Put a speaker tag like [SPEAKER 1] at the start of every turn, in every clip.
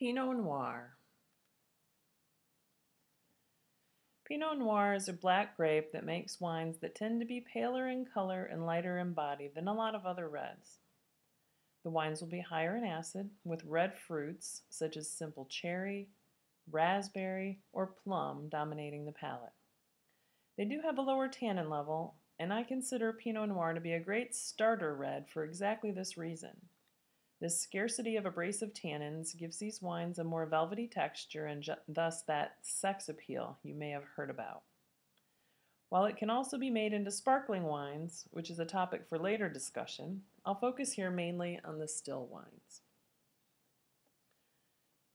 [SPEAKER 1] Pinot Noir. Pinot Noir is a black grape that makes wines that tend to be paler in color and lighter in body than a lot of other reds. The wines will be higher in acid, with red fruits such as simple cherry, raspberry, or plum dominating the palate. They do have a lower tannin level, and I consider Pinot Noir to be a great starter red for exactly this reason. This scarcity of abrasive tannins gives these wines a more velvety texture and thus that sex appeal you may have heard about. While it can also be made into sparkling wines, which is a topic for later discussion, I'll focus here mainly on the still wines.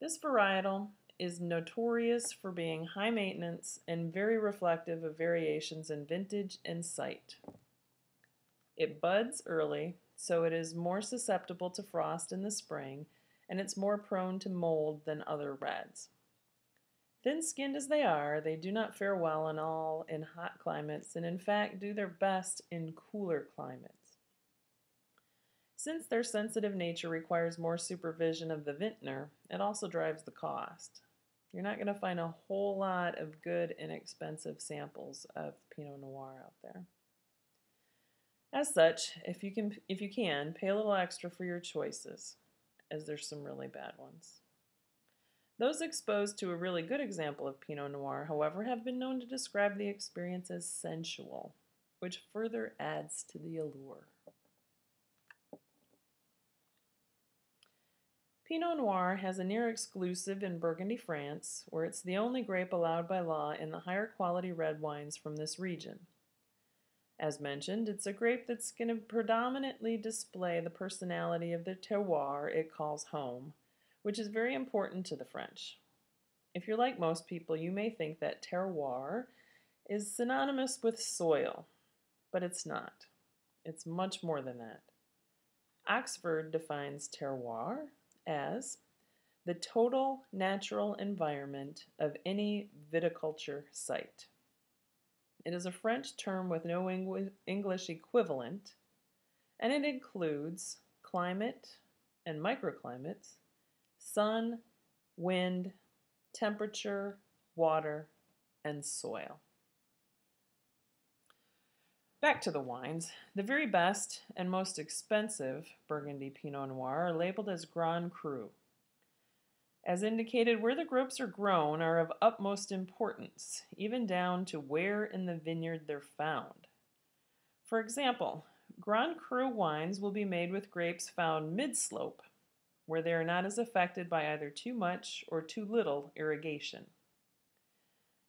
[SPEAKER 1] This varietal is notorious for being high maintenance and very reflective of variations in vintage and site. It buds early, so it is more susceptible to frost in the spring, and it's more prone to mold than other reds. Thin-skinned as they are, they do not fare well in hot climates, and in fact do their best in cooler climates. Since their sensitive nature requires more supervision of the vintner, it also drives the cost. You're not going to find a whole lot of good, inexpensive samples of Pinot Noir out there. As such, if you can, pay a little extra for your choices, as there's some really bad ones. Those exposed to a really good example of Pinot Noir, however, have been known to describe the experience as sensual, which further adds to the allure. Pinot Noir has a near exclusive in Burgundy, France, where it's the only grape allowed by law in the higher quality red wines from this region. As mentioned, it's a grape that's going to predominantly display the personality of the terroir it calls home, which is very important to the French. If you're like most people, you may think that terroir is synonymous with soil, but it's not. It's much more than that. Oxford defines terroir as the total natural environment of any viticulture site. It is a French term with no English equivalent, and it includes climate and microclimates, sun, wind, temperature, water, and soil. Back to the wines. The very best and most expensive Burgundy Pinot Noir are labeled as Grand Cru. As indicated, where the grapes are grown are of utmost importance, even down to where in the vineyard they're found. For example, Grand Cru wines will be made with grapes found mid-slope, where they are not as affected by either too much or too little irrigation.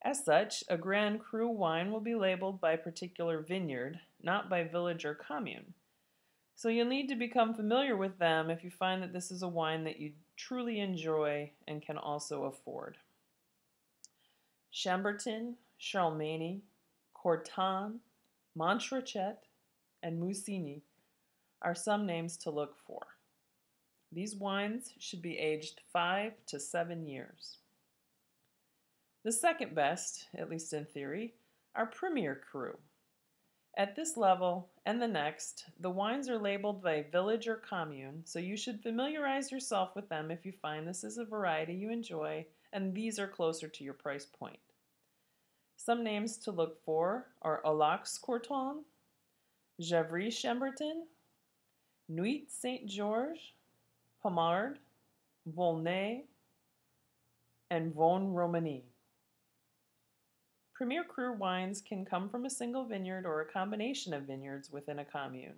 [SPEAKER 1] As such, a Grand Cru wine will be labeled by particular vineyard, not by village or commune. So you'll need to become familiar with them if you find that this is a wine that you truly enjoy and can also afford. Chambertin, Charlemagne, Corton, Montrachet, and Musigny are some names to look for. These wines should be aged 5 to 7 years. The second best, at least in theory, are Premier Cru. At this level and the next, the wines are labeled by village or commune, so you should familiarize yourself with them if you find this is a variety you enjoy and these are closer to your price point. Some names to look for are Olax Corton, Gevry Chambertin, Nuit Saint-Georges, Pommard, Volnay, and Vosne Romani. Premier Cru wines can come from a single vineyard or a combination of vineyards within a commune.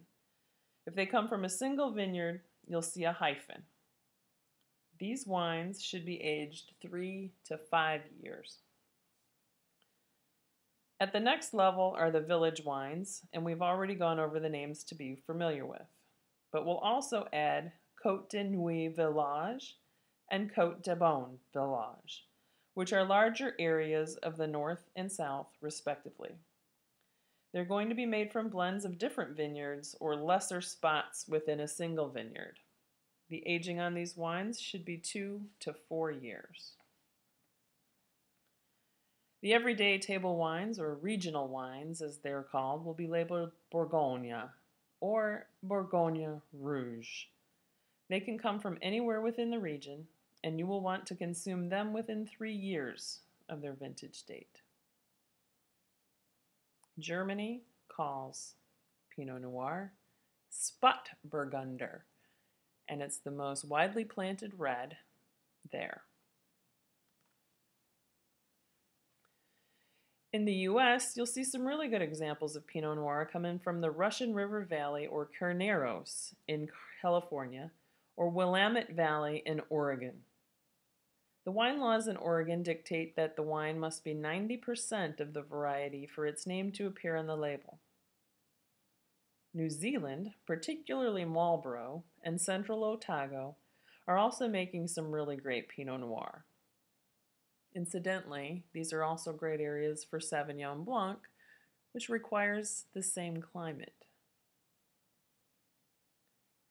[SPEAKER 1] If they come from a single vineyard, you'll see a hyphen. These wines should be aged 3 to 5 years. At the next level are the village wines, and we've already gone over the names to be familiar with. But we'll also add Côte de Nuit Village and Côte de Beaune Village, which are larger areas of the north and south, respectively. They're going to be made from blends of different vineyards or lesser spots within a single vineyard. The aging on these wines should be 2 to 4 years. The everyday table wines, or regional wines as they're called, will be labeled Bourgogne or Bourgogne Rouge. They can come from anywhere within the region, and you will want to consume them within 3 years of their vintage date. Germany calls Pinot Noir Spätburgunder, and it's the most widely planted red there. In the US, you'll see some really good examples of Pinot Noir coming from the Russian River Valley or Carneros in California, or Willamette Valley in Oregon. The wine laws in Oregon dictate that the wine must be 90% of the variety for its name to appear on the label. New Zealand, particularly Marlborough and Central Otago, are also making some really great Pinot Noir. Incidentally, these are also great areas for Sauvignon Blanc, which requires the same climate.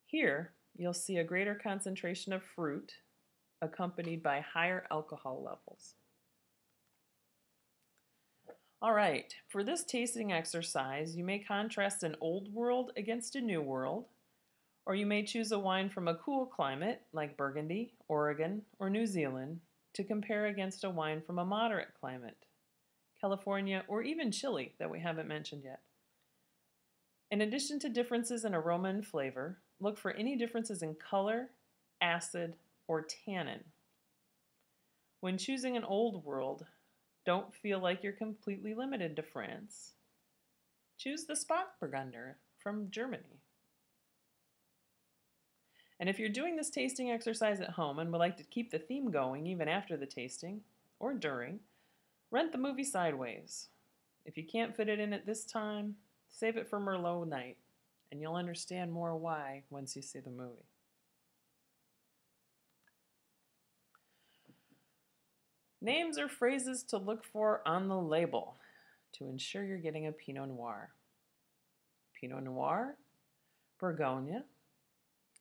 [SPEAKER 1] Here, you'll see a greater concentration of fruit, accompanied by higher alcohol levels. All right, for this tasting exercise, you may contrast an old world against a new world, or you may choose a wine from a cool climate like Burgundy, Oregon, or New Zealand to compare against a wine from a moderate climate, California, or even Chile that we haven't mentioned yet. In addition to differences in aroma and flavor, look for any differences in color, acid, or tannin. When choosing an old world, don't feel like you're completely limited to France. Choose the Spätburgunder from Germany. And if you're doing this tasting exercise at home and would like to keep the theme going even after the tasting, or during, rent the movie Sideways. If you can't fit it in at this time, save it for Merlot night, and you'll understand more why once you see the movie. Names or phrases to look for on the label to ensure you're getting a Pinot Noir. Pinot Noir, Bourgogne,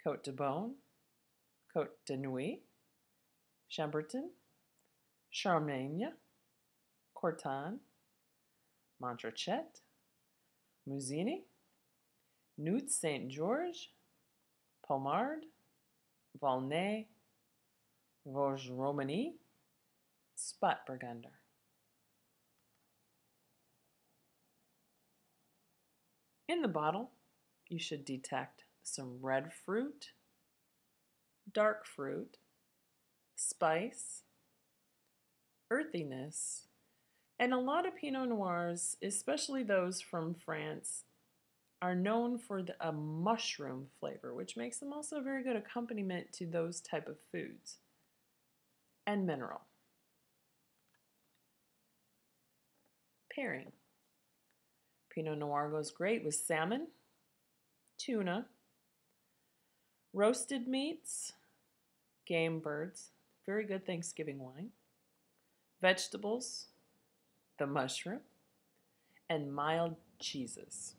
[SPEAKER 1] Côte de Beaune, Côte de Nuit, Chambertin, Charmagne, Corton, Montrachet, Musigny, Nuit Saint-Georges, Pommard, Volnay, Vosges Romany, Spätburgunder. In the bottle, you should detect some red fruit, dark fruit, spice, earthiness, and a lot of Pinot Noirs, especially those from France, are known for a mushroom flavor, which makes them also a very good accompaniment to those type of foods, and mineral. Pairing. Pinot Noir goes great with salmon, tuna, roasted meats, game birds, very good Thanksgiving wine, vegetables, the mushroom, and mild cheeses.